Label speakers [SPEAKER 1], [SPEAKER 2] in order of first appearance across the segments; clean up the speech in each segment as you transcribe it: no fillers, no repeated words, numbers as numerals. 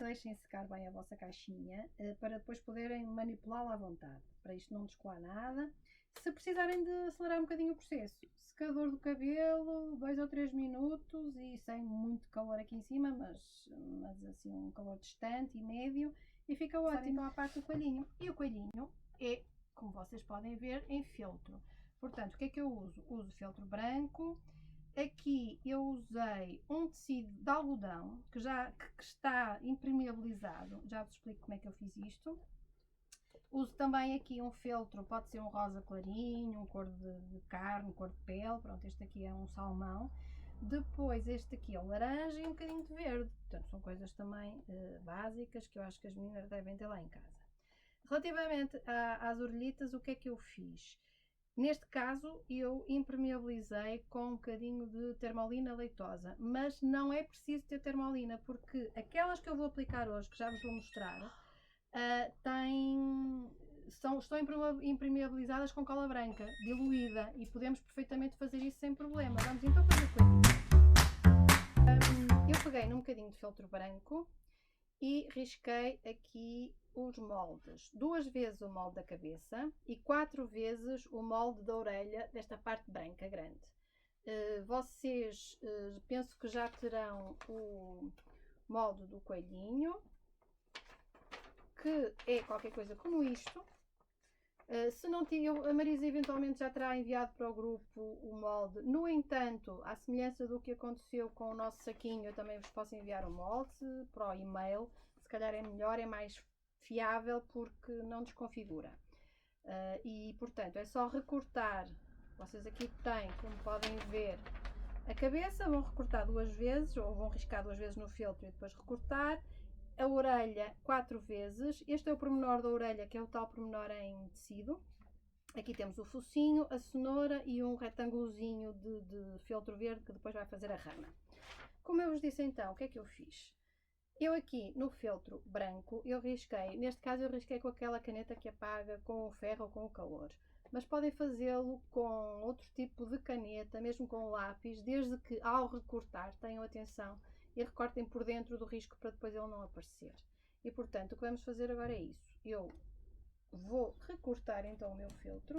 [SPEAKER 1] deixem secar bem a vossa caixinha para depois poderem manipulá-la à vontade, para isto não descolar nada. Se precisarem de acelerar um bocadinho o processo, secador do cabelo, 2 ou 3 minutos e sem muito calor aqui em cima, mas assim um calor distante e médio, e fica ótimo. Então a parte do coelhinho. E o coelhinho é, como vocês podem ver, em feltro. Portanto, o que é que eu uso? Uso feltro branco. Aqui eu usei um tecido de algodão que está impermeabilizado. Já vos explico como é que eu fiz isto. Uso também aqui um feltro, pode ser um rosa clarinho, um cor de carne, cor de pele. Pronto, este aqui é um salmão. Depois este aqui é o laranja e um bocadinho de verde. Portanto, são coisas também básicas que eu acho que as meninas devem ter lá em casa. Relativamente às orelhitas, o que é que eu fiz? Neste caso, eu impermeabilizei com um bocadinho de termolina leitosa, mas não é preciso ter termolina, porque aquelas que eu vou aplicar hoje, que já vos vou mostrar, estão impermeabilizadas com cola branca, diluída, e podemos perfeitamente fazer isso sem problema. Vamos então fazer coelho. Eu peguei num bocadinho de feltro branco e risquei aqui os moldes, 2 vezes o molde da cabeça e 4 vezes o molde da orelha, desta parte branca grande. Vocês penso que já terão o molde do coelhinho, que é qualquer coisa como isto. Se não tinha, a Marisa eventualmente já terá enviado para o grupo o molde. No entanto, à semelhança do que aconteceu com o nosso saquinho, eu também vos posso enviar o molde para o e-mail. Se calhar é melhor, é mais fiável porque não desconfigura. E portanto é só recortar. Vocês aqui têm, como podem ver, a cabeça, vão recortar 2 vezes ou vão riscar 2 vezes no feltro e depois recortar. A orelha 4 vezes. Este é o pormenor da orelha, que é o tal pormenor em tecido. Aqui temos o focinho, a cenoura e um retângulozinho de feltro verde que depois vai fazer a rama. Como eu vos disse então, o que é que eu fiz? Eu aqui no feltro branco, eu risquei, neste caso eu risquei com aquela caneta que apaga com o ferro ou com o calor. Mas podem fazê-lo com outro tipo de caneta, mesmo com lápis, desde que ao recortar tenham atenção e recortem por dentro do risco para depois ele não aparecer. E portanto, o que vamos fazer agora é isso. Eu vou recortar então o meu feltro.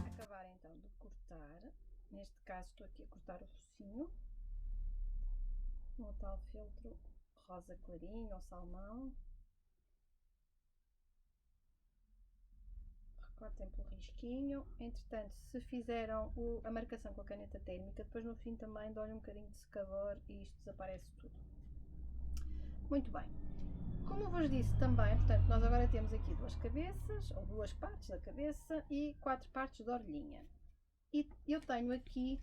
[SPEAKER 1] Acabar então de cortar, neste caso estou aqui a cortar o focinho, no tal feltro rosa clarinho ou salmão. Cortem pelo risquinho. Entretanto, se fizeram a marcação com a caneta térmica, depois no fim também dou-lhe um bocadinho de secador e isto desaparece tudo. Muito bem. Como vos disse também, portanto, nós agora temos aqui 2 cabeças, ou 2 partes da cabeça e 4 partes da orelhinha. E eu tenho aqui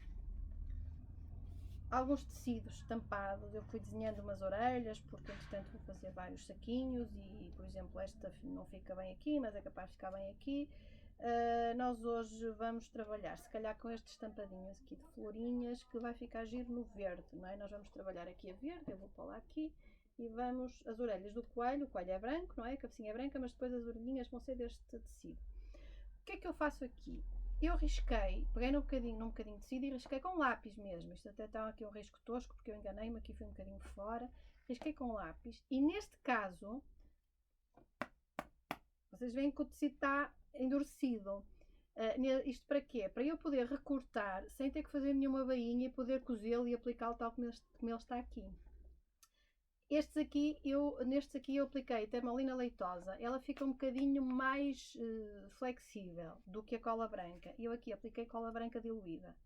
[SPEAKER 1] alguns tecidos estampados. Eu fui desenhando umas orelhas, porque entretanto vou fazer vários saquinhos e, por exemplo, esta não fica bem aqui, mas é capaz de ficar bem aqui. Nós hoje vamos trabalhar, se calhar com estes estampadinhos aqui de florinhas, que vai ficar giro no verde, não é? Nós vamos trabalhar aqui a verde, eu vou pôr lá aqui, e vamos, as orelhas do coelho, o coelho é branco, não é? A cabecinha é branca, mas depois as orelhinhas vão ser deste tecido. O que é que eu faço aqui? Eu risquei, peguei num bocadinho de tecido e risquei com lápis mesmo. Isto até está aqui um risco tosco, porque eu enganei-me, aqui foi um bocadinho fora. Risquei com lápis e neste caso, vocês veem que o tecido está endurecido. Isto para quê? Para eu poder recortar sem ter que fazer nenhuma bainha e poder cozê-lo e aplicá-lo tal como ele está aqui. Nestes aqui eu apliquei termolina leitosa, ela fica um bocadinho mais flexível do que a cola branca. Eu aqui apliquei cola branca diluída,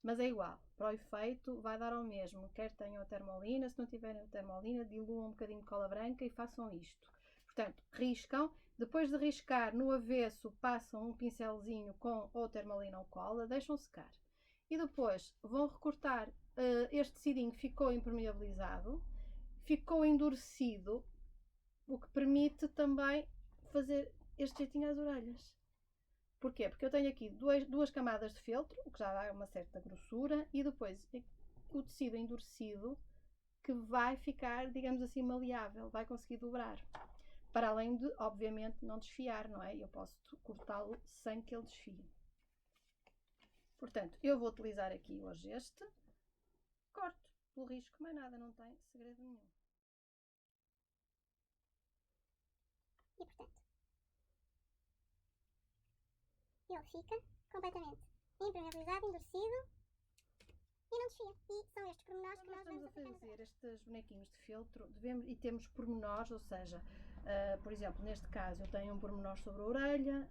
[SPEAKER 1] mas é igual, para o efeito vai dar ao mesmo, quer tenham a termolina, se não tiverem a termolina, diluam um bocadinho de cola branca e façam isto. Portanto, riscam, depois de riscar no avesso, passam um pincelzinho com ou termolina ou cola, deixam secar. E depois vão recortar, este tecidinho ficou impermeabilizado, ficou endurecido, o que permite também fazer este jeitinho às orelhas. Porquê? Porque eu tenho aqui 2 camadas de feltro, o que já dá uma certa grossura, e depois o tecido endurecido, que vai ficar, digamos assim, maleável, vai conseguir dobrar. Para além de, obviamente, não desfiar, não é? Eu posso cortá-lo sem que ele desfie. Portanto, eu vou utilizar aqui hoje este. Corto pelo risco, mais nada, não tem segredo nenhum.
[SPEAKER 2] E portanto, ele fica completamente impermeabilizado, endurecido e não desfia. E são estes pormenores que nós vamos aplicar.
[SPEAKER 1] Fazer estes bonequinhos de feltro, e temos pormenores, ou seja, por exemplo, neste caso eu tenho um pormenor sobre a orelha,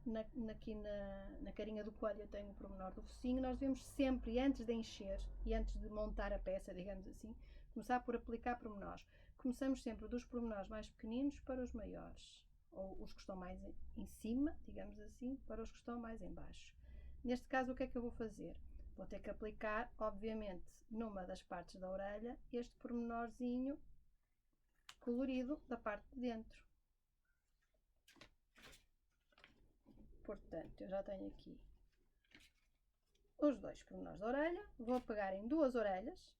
[SPEAKER 1] aqui na carinha do coelho eu tenho um pormenor do focinho. Nós devemos sempre, antes de encher e antes de montar a peça, digamos assim, começar por aplicar pormenores. Começamos sempre dos pormenores mais pequeninos para os maiores, ou os que estão mais em cima, digamos assim, para os que estão mais em baixo. Neste caso, o que é que eu vou fazer? Vou ter que aplicar, obviamente, numa das partes da orelha, este pormenorzinho colorido da parte de dentro. Portanto, eu já tenho aqui os dois pormenores da orelha. Vou pegar em duas orelhas.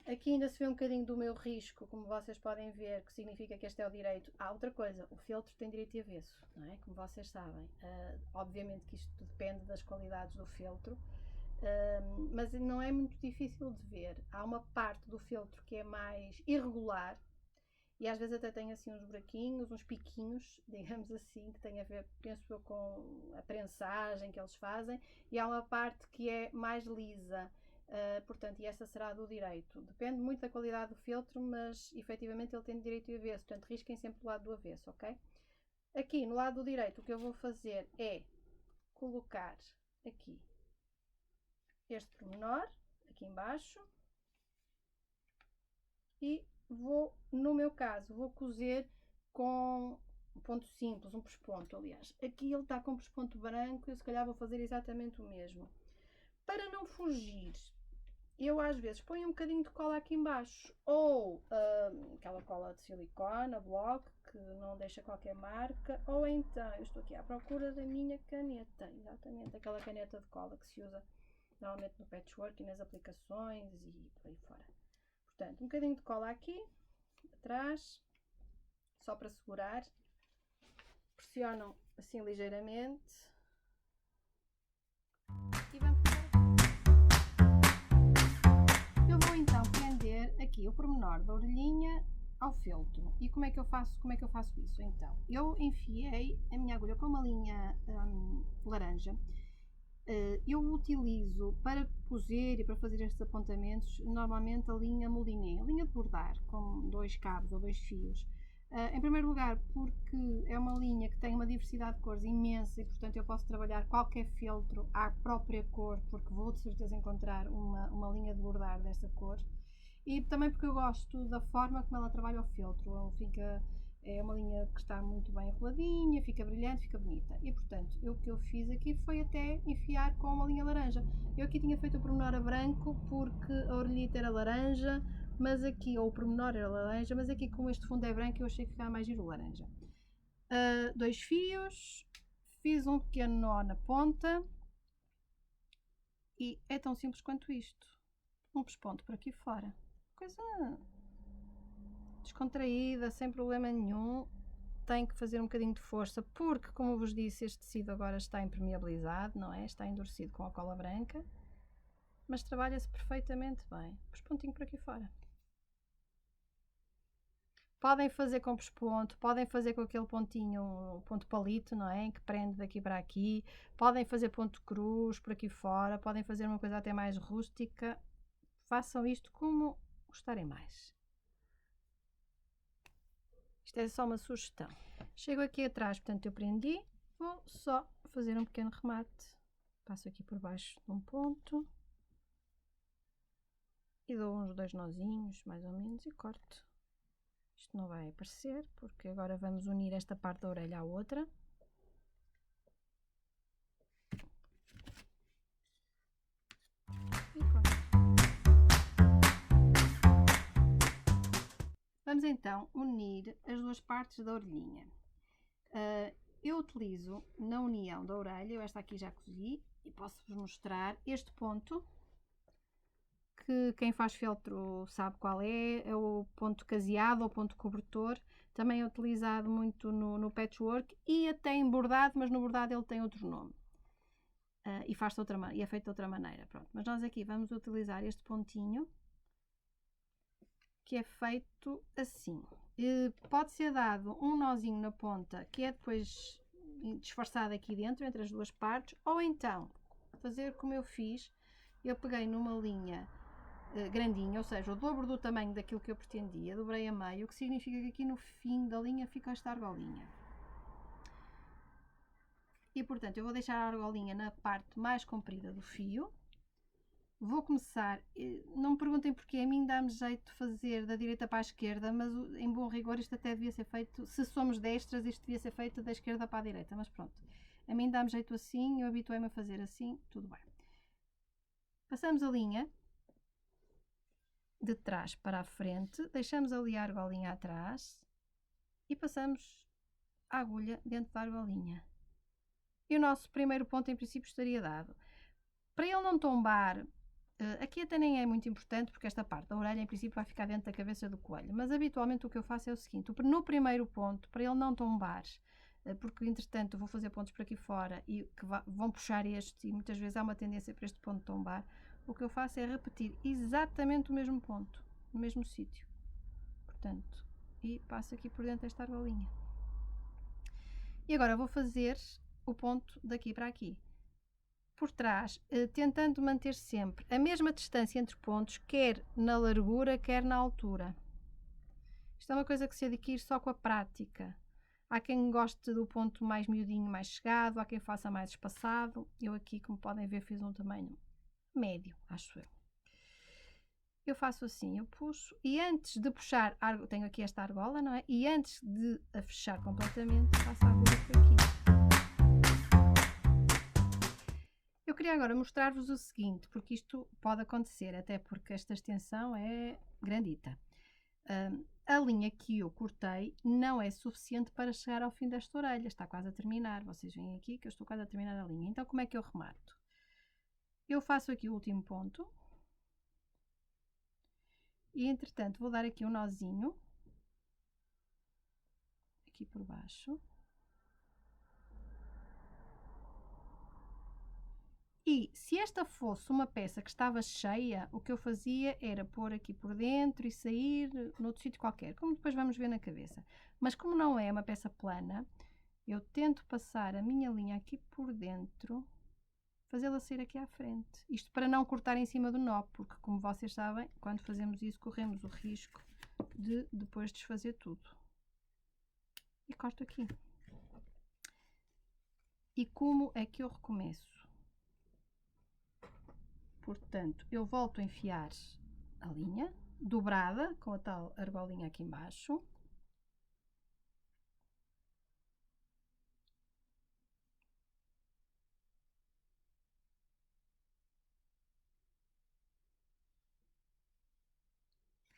[SPEAKER 1] Aqui ainda se vê um bocadinho do meu risco, como vocês podem ver, que significa que este é o direito. Outra coisa, o feltro tem direito e avesso, não é? Como vocês sabem. Obviamente que isto depende das qualidades do feltro. Mas não é muito difícil de ver. Há uma parte do feltro que é mais irregular e às vezes até tem assim uns buraquinhos, uns piquinhos, digamos assim, que tem a ver, penso eu, com a prensagem que eles fazem, e há uma parte que é mais lisa. Portanto, e esta será do direito. Depende muito da qualidade do feltro, mas efetivamente ele tem direito e avesso, portanto risquem sempre do lado do avesso, ok? Aqui no lado do direito o que eu vou fazer é colocar aqui este pormenor, aqui embaixo, e vou, no meu caso, vou cozer com um ponto simples, um pesponto, aliás. Aqui ele está com um pesponto branco, eu se calhar vou fazer exatamente o mesmo. Para não fugir, eu às vezes ponho um bocadinho de cola aqui embaixo, ou aquela cola de silicone, a bloco, que não deixa qualquer marca, ou então, eu estou aqui à procura da minha caneta, exatamente, aquela caneta de cola que se usa normalmente no patchwork e nas aplicações e por aí fora. Portanto, um bocadinho de cola aqui, atrás, só para segurar. Pressionam assim ligeiramente. E vamos eu vou então prender aqui o pormenor da orelhinha ao feltro. E como é que eu faço isso? Então, eu enfiei a minha agulha com uma linha laranja. Eu utilizo para cozer e para fazer estes apontamentos normalmente a linha mouliné, a linha de bordar, com 2 cabos ou 2 fios. Em primeiro lugar, porque é uma linha que tem uma diversidade de cores imensa e, portanto, eu posso trabalhar qualquer feltro à própria cor, porque vou de certeza encontrar uma linha de bordar dessa cor. E também porque eu gosto da forma como ela trabalha o feltro, é uma linha que está muito bem enroladinha, fica brilhante, fica bonita. E portanto, o que eu fiz aqui foi até enfiar com uma linha laranja. Eu aqui tinha feito o pormenor a branco porque a orelhita era laranja, mas aqui, ou o pormenor era laranja, mas aqui como este fundo é branco eu achei que ficava mais giro o laranja. 2 fios, fiz um pequeno nó na ponta e é tão simples quanto isto. Um pesponto por aqui fora. Coisa descontraída, sem problema nenhum. Tem que fazer um bocadinho de força porque, como eu vos disse, este tecido agora está impermeabilizado, não é? Está endurecido com a cola branca, mas trabalha-se perfeitamente bem. Pespontinho por aqui fora. Podem fazer com pesponto, podem fazer com aquele pontinho, ponto palito, não é? Que prende daqui para aqui. Podem fazer ponto cruz por aqui fora, podem fazer uma coisa até mais rústica. Façam isto como gostarem mais. Isto é só uma sugestão. Chego aqui atrás, portanto eu prendi, vou só fazer um pequeno remate. Passo aqui por baixo de um ponto e dou uns 2 nozinhos, mais ou menos, e corto. Isto não vai aparecer, porque agora vamos unir esta parte da orelha à outra. E corto. Vamos então unir as duas partes da orelhinha. Eu utilizo na união da orelha, eu esta aqui já cozi, e posso-vos mostrar este ponto. que quem faz feltro sabe qual é o ponto caseado ou ponto cobertor. Também é utilizado muito no patchwork e até em bordado, mas no bordado ele tem outro nome. E é feito de outra maneira. Pronto. Mas nós aqui vamos utilizar este pontinho, que é feito assim. Pode ser dado um nozinho na ponta, que é depois disfarçado aqui dentro, entre as duas partes, ou então fazer como eu fiz. Eu peguei numa linha grandinha, ou seja, o dobro do tamanho daquilo que eu pretendia, dobrei a meio, o que significa que aqui no fim da linha fica esta argolinha. E portanto eu vou deixar a argolinha na parte mais comprida do fio. Vou começar, não me perguntem porque a mim dá-me jeito de fazer da direita para a esquerda, mas em bom rigor isto até devia ser feito, se somos destras, isto devia ser feito da esquerda para a direita, mas pronto. A mim dá-me jeito assim, eu habituei-me a fazer assim, tudo bem. Passamos a linha de trás para a frente, deixamos ali a argolinha atrás e passamos a agulha dentro da argolinha. E o nosso primeiro ponto em princípio estaria dado. Para ele não tombar, aqui até nem é muito importante porque esta parte da orelha em princípio vai ficar dentro da cabeça do coelho, mas habitualmente o que eu faço é o seguinte, no primeiro ponto, para ele não tombar, porque entretanto vou fazer pontos por aqui fora e que vão puxar este e muitas vezes há uma tendência para este ponto tombar, o que eu faço é repetir exatamente o mesmo ponto, no mesmo sítio, portanto, e passo aqui por dentro desta argolinha. E agora vou fazer o ponto daqui para aqui. Por trás, tentando manter sempre a mesma distância entre pontos, quer na largura, quer na altura. Isto é uma coisa que se adquire só com a prática. Há quem goste do ponto mais miudinho, mais chegado, há quem faça mais espaçado. Eu aqui, como podem ver, fiz um tamanho médio, acho eu. Eu faço assim, eu puxo e antes de puxar, tenho aqui esta argola, não é? E antes de a fechar completamente, faço a agulha por aqui. Eu queria agora mostrar-vos o seguinte, porque isto pode acontecer, até porque esta extensão é grandita. A linha que eu cortei não é suficiente para chegar ao fim desta orelha, está quase a terminar. Vocês veem aqui que eu estou quase a terminar a linha. Então, como é que eu remato? Eu faço aqui o último ponto. E, entretanto, vou dar aqui um nozinho. Aqui por baixo. E se esta fosse uma peça que estava cheia, o que eu fazia era pôr aqui por dentro e sair noutro sítio qualquer, como depois vamos ver na cabeça. Mas como não é uma peça plana, eu tento passar a minha linha aqui por dentro, fazê-la sair aqui à frente. Isto para não cortar em cima do nó, porque como vocês sabem, quando fazemos isso corremos o risco de depois desfazer tudo. E corto aqui. E como é que eu recomeço? Portanto, eu volto a enfiar a linha dobrada com a tal argolinha aqui embaixo.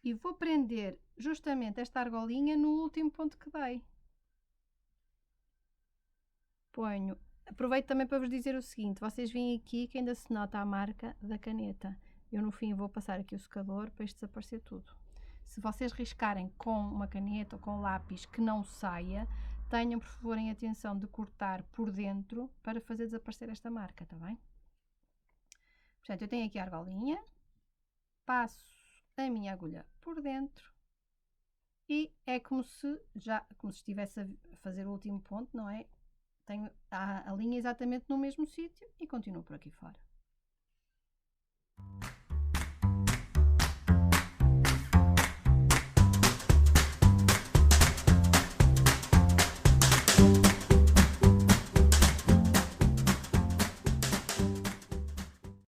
[SPEAKER 1] E vou prender justamente esta argolinha no último ponto que dei. Aproveito também para vos dizer o seguinte, vocês veem aqui que ainda se nota a marca da caneta. Eu no fim vou passar aqui o secador para isto desaparecer tudo. Se vocês riscarem com uma caneta ou com um lápis que não saia, tenham por favor em atenção de cortar por dentro para fazer desaparecer esta marca, está bem? Portanto, eu tenho aqui a argolinha, passo a minha agulha por dentro e é como se estivesse a fazer o último ponto, não é? Tenho a linha exatamente no mesmo sítio e continuo por aqui fora.